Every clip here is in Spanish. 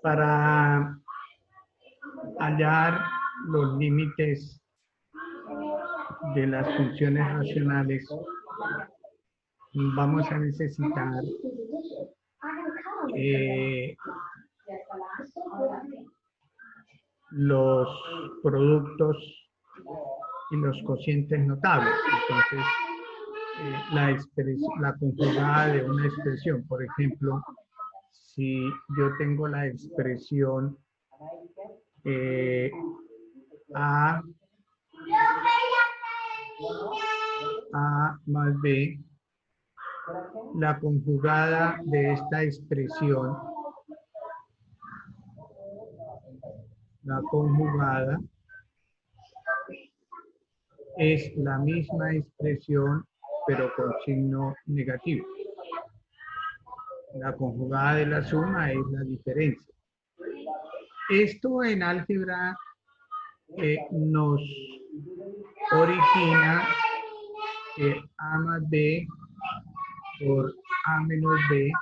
Para hallar los límites de las funciones racionales, vamos a necesitar los productos y los cocientes notables. Entonces, la conjugada de una expresión, por ejemplo, si yo tengo la expresión A más B, la conjugada de esta expresión, la conjugada es la misma expresión pero con signo negativo. La conjugada de la suma es la diferencia. Esto en álgebra nos origina que A más B por A menos B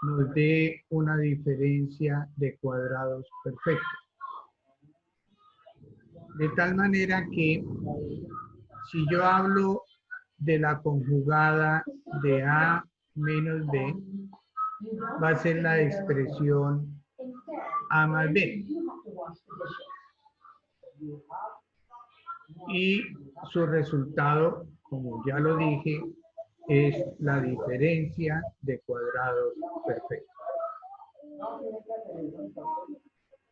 nos dé una diferencia de cuadrados perfectos. De tal manera que si yo hablo de la conjugada de A menos B, va a ser la expresión A más B. Y su resultado, como ya lo dije, es la diferencia de cuadrados perfectos.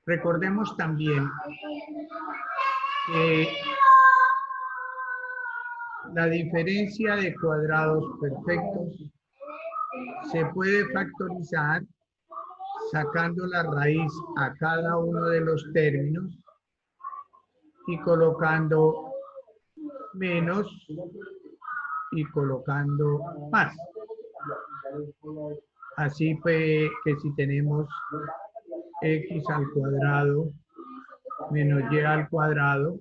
Recordemos también que la diferencia de cuadrados perfectos se puede factorizar sacando la raíz a cada uno de los términos y colocando menos y colocando más. Así pues que si tenemos x al cuadrado menos y al cuadrado,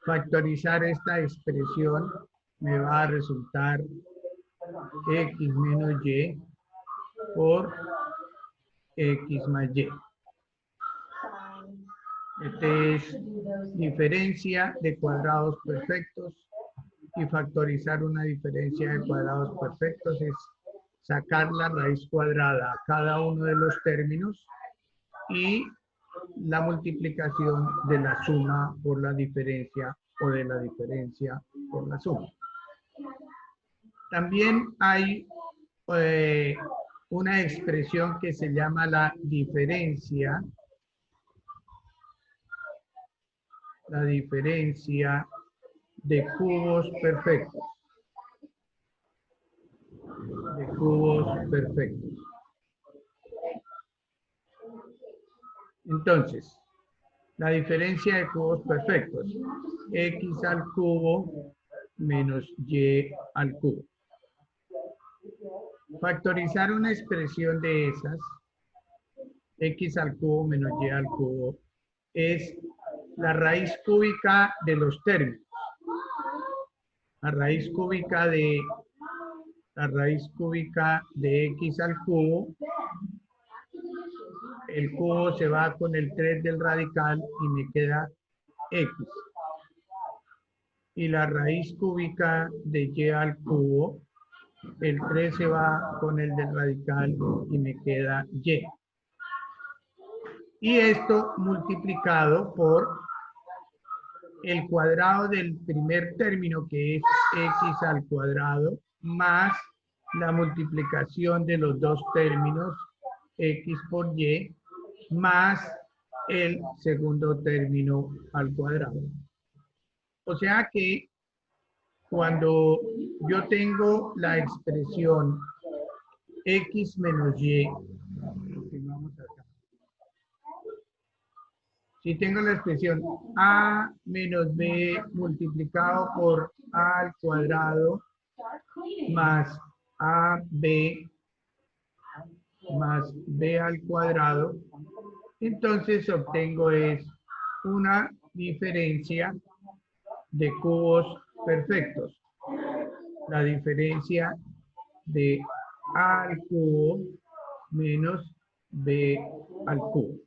factorizar esta expresión me va a resultar x menos y por x más y. Esta es diferencia de cuadrados perfectos, y factorizar una diferencia de cuadrados perfectos es sacar la raíz cuadrada a cada uno de los términos y la multiplicación de la suma por la diferencia o de la diferencia por la suma. También hay una expresión que se llama la diferencia de cubos perfectos. De cubos perfectos. Entonces, la diferencia de cubos perfectos, x al cubo menos y al cubo. Factorizar una expresión de esas, x al cubo menos y al cubo, es la raíz cúbica de los términos. La raíz cúbica de x al cubo, el cubo se va con el 3 del radical y me queda x. Y la raíz cúbica de y al cubo, el 3 se va con el del radical y me queda y. Y esto multiplicado por el cuadrado del primer término, que es x al cuadrado, más la multiplicación de los dos términos, x por y, más el segundo término al cuadrado. O sea que cuando yo tengo la expresión x menos y, continuamos acá. Si tengo la expresión a menos b multiplicado por a al cuadrado más ab más b al cuadrado, entonces obtengo es una diferencia de cubos perfectos. La diferencia de a al cubo menos b al cubo.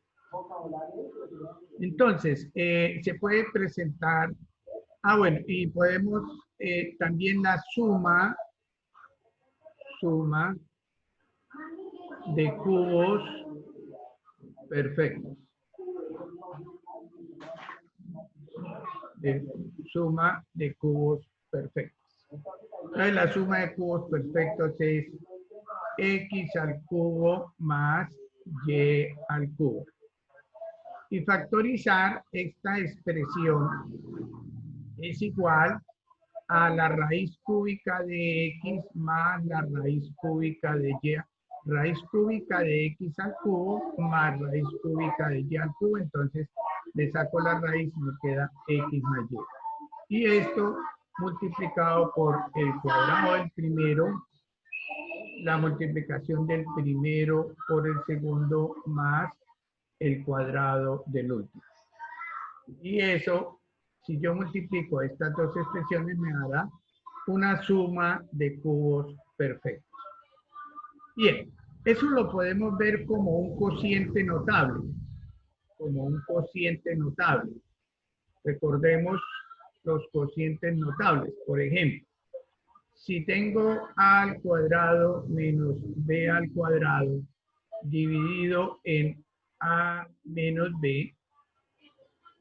Entonces, se puede presentar, bueno, y podemos también la suma de cubos perfectos. Suma de cubos perfectos. Entonces, la suma de cubos perfectos es x al cubo más y al cubo. Y factorizar esta expresión es igual a la raíz cúbica de x más la raíz cúbica de y. Raíz cúbica de x al cubo más raíz cúbica de y al cubo. Entonces le saco la raíz y me queda x más y. Y esto multiplicado por el cuadrado del primero, la multiplicación del primero por el segundo más el cuadrado del último. Y eso, si yo multiplico estas dos expresiones, me dará una suma de cubos perfectos. Bien, eso lo podemos ver como un cociente notable. Como un cociente notable. Recordemos los cocientes notables. Por ejemplo, si tengo a al cuadrado menos b al cuadrado dividido en a menos b,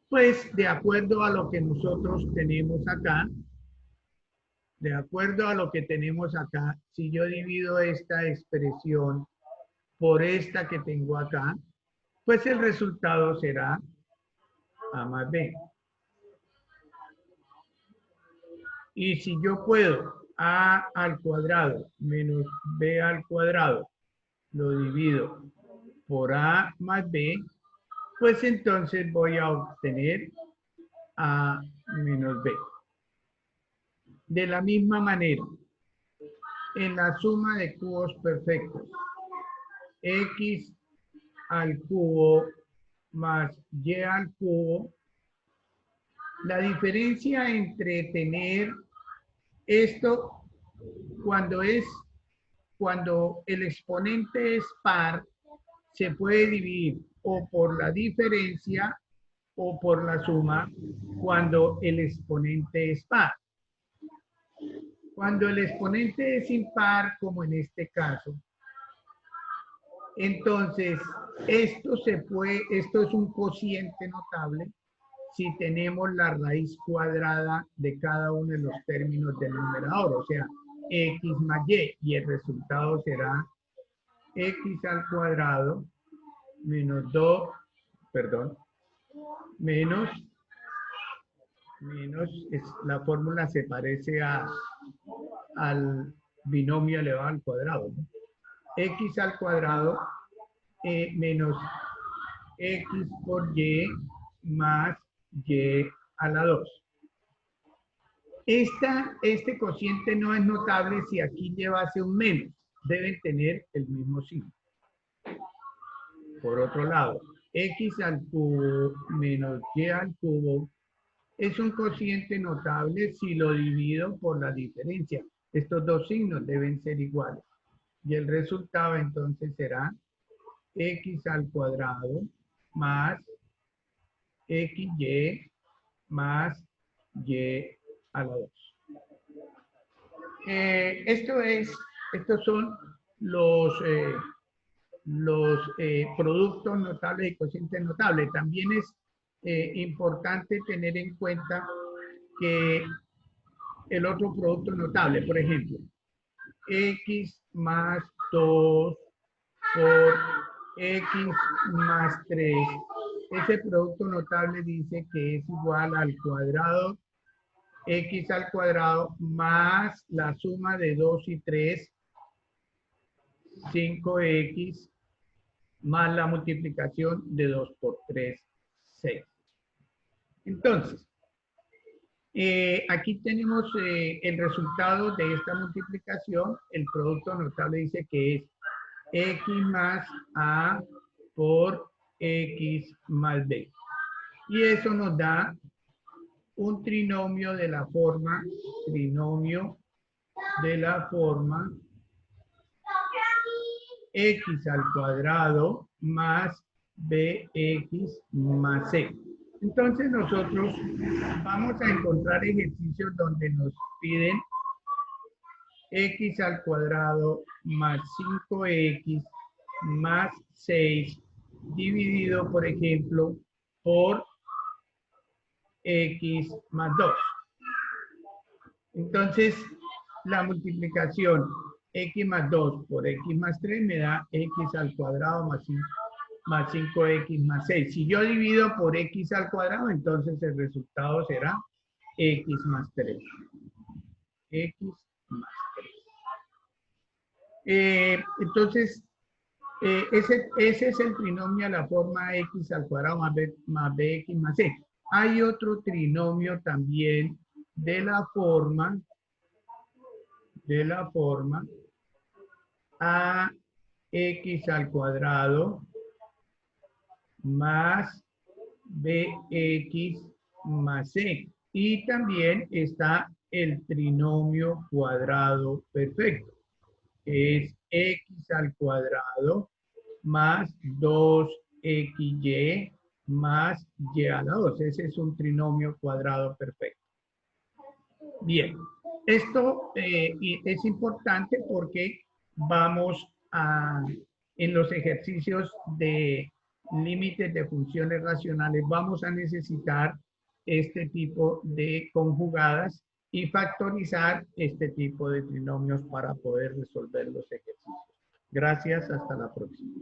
pues de acuerdo a lo que nosotros tenemos acá, si yo divido esta expresión por esta que tengo acá, pues el resultado será a más b. Y si yo puedo a al cuadrado menos b al cuadrado, lo divido por a más b, pues entonces voy a obtener a menos b. De la misma manera, en la suma de cubos perfectos, x al cubo más y al cubo, la diferencia entre tener esto cuando el exponente es par, se puede dividir o por la diferencia o por la suma cuando el exponente es par. Cuando el exponente es impar, como en este caso, entonces esto es un cociente notable si tenemos la raíz cuadrada de cada uno de los términos del numerador, o sea, x más y el resultado será x al cuadrado menos la fórmula se parece al binomio elevado al cuadrado, ¿no? X al cuadrado menos x por y más y a la 2. Este cociente no es notable si aquí llevase un menos. Deben tener el mismo signo. Por otro lado, x al cubo menos y al cubo es un cociente notable si lo divido por la diferencia. Estos dos signos deben ser iguales. Y el resultado entonces será x al cuadrado más xy más y a la 2. Estos son los productos notables y cocientes notables. También es importante tener en cuenta que el otro producto notable, por ejemplo, x más 2 por x más 3, ese producto notable dice que es igual al cuadrado, x al cuadrado más la suma de 2 y 3, 5x, más la multiplicación de 2 por 3, 6. Entonces, aquí tenemos el resultado de esta multiplicación. El producto notable dice que es x más a por x más b. Y eso nos da un trinomio de la forma x al cuadrado más bx más c. Entonces nosotros vamos a encontrar ejercicios donde nos piden x al cuadrado más 5x más 6 dividido, por ejemplo, por x más 2. Entonces, la multiplicación x más 2 por x más 3 me da x al cuadrado más 5x más 6. Si yo divido por x al cuadrado, entonces el resultado será x más 3. X más 3. Entonces, ese es el trinomio a la forma x al cuadrado más bx más c. Hay otro trinomio también de la forma ax al cuadrado más bx más c. Y también está el trinomio cuadrado perfecto, que es x al cuadrado más 2xy más y a la 2. Ese es un trinomio cuadrado perfecto. Bien, esto es importante porque vamos en los ejercicios de límites de funciones racionales, vamos a necesitar este tipo de conjugadas y factorizar este tipo de trinomios para poder resolver los ejercicios. Gracias, hasta la próxima.